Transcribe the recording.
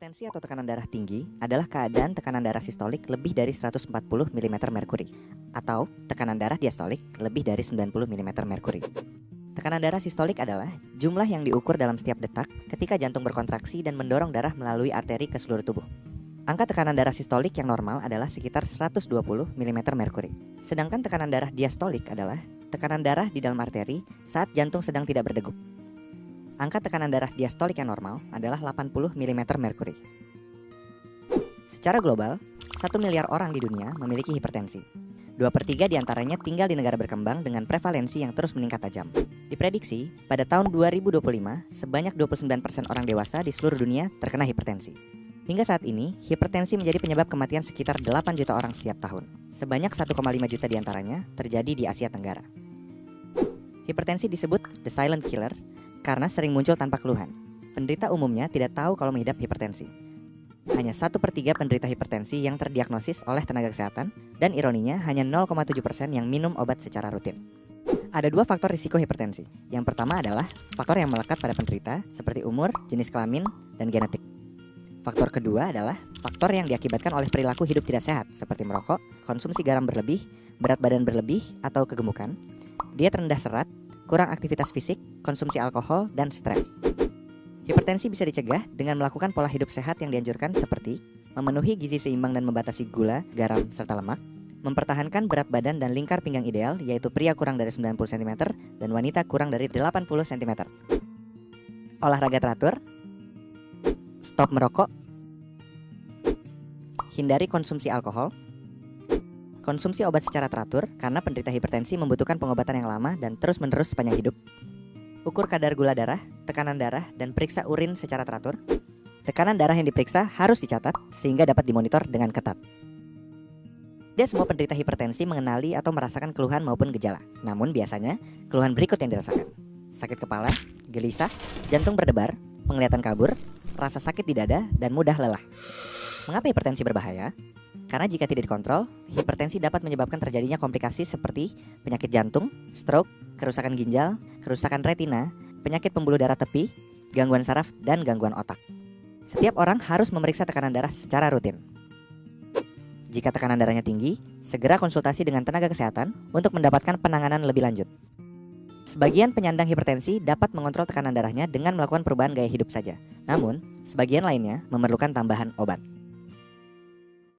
Hipertensi atau tekanan darah tinggi adalah keadaan tekanan darah sistolik lebih dari 140 mm merkuri atau tekanan darah diastolik lebih dari 90 mm merkuri. Tekanan darah sistolik adalah jumlah yang diukur dalam setiap detak ketika jantung berkontraksi dan mendorong darah melalui arteri ke seluruh tubuh. Angka tekanan darah sistolik yang normal adalah sekitar 120 mm merkuri. Sedangkan tekanan darah diastolik adalah tekanan darah di dalam arteri saat jantung sedang tidak berdegup. Angka tekanan darah diastolik yang normal adalah 80 mm merkuri. Secara global, 1 miliar orang di dunia memiliki hipertensi. 2/3 diantaranya tinggal di negara berkembang dengan prevalensi yang terus meningkat tajam. Diprediksi, pada tahun 2025, sebanyak 29% orang dewasa di seluruh dunia terkena hipertensi. Hingga saat ini, hipertensi menjadi penyebab kematian sekitar 8 juta orang setiap tahun. Sebanyak 1,5 juta diantaranya terjadi di Asia Tenggara. Hipertensi disebut the silent killer karena sering muncul tanpa keluhan. Penderita umumnya tidak tahu kalau mengidap hipertensi. Hanya 1/3 penderita hipertensi yang terdiagnosis oleh tenaga kesehatan, dan ironinya hanya 0,7% yang minum obat secara rutin. Ada dua faktor risiko hipertensi. Yang pertama adalah faktor yang melekat pada penderita, seperti umur, jenis kelamin, dan genetik. Faktor kedua adalah faktor yang diakibatkan oleh perilaku hidup tidak sehat, seperti merokok, konsumsi garam berlebih, berat badan berlebih atau kegemukan, diet rendah serat, kurang aktivitas fisik, konsumsi alkohol, dan stres. Hipertensi bisa dicegah dengan melakukan pola hidup sehat yang dianjurkan seperti memenuhi gizi seimbang dan membatasi gula, garam, serta lemak, mempertahankan berat badan dan lingkar pinggang ideal, yaitu pria kurang dari 90 cm dan wanita kurang dari 80 cm. Olahraga teratur, stop merokok, hindari konsumsi alkohol, konsumsi obat secara teratur karena penderita hipertensi membutuhkan pengobatan yang lama dan terus-menerus sepanjang hidup. Ukur kadar gula darah, tekanan darah, dan periksa urin secara teratur. Tekanan darah yang diperiksa harus dicatat sehingga dapat dimonitor dengan ketat. Tidak semua penderita hipertensi mengenali atau merasakan keluhan maupun gejala. Namun biasanya keluhan berikut yang dirasakan: sakit kepala, gelisah, jantung berdebar, penglihatan kabur, rasa sakit di dada, dan mudah lelah. Mengapa hipertensi berbahaya? Karena jika tidak dikontrol, hipertensi dapat menyebabkan terjadinya komplikasi seperti penyakit jantung, stroke, kerusakan ginjal, kerusakan retina, penyakit pembuluh darah tepi, gangguan saraf, dan gangguan otak. Setiap orang harus memeriksa tekanan darah secara rutin. Jika tekanan darahnya tinggi, segera konsultasi dengan tenaga kesehatan untuk mendapatkan penanganan lebih lanjut. Sebagian penyandang hipertensi dapat mengontrol tekanan darahnya dengan melakukan perubahan gaya hidup saja. Namun, sebagian lainnya memerlukan tambahan obat.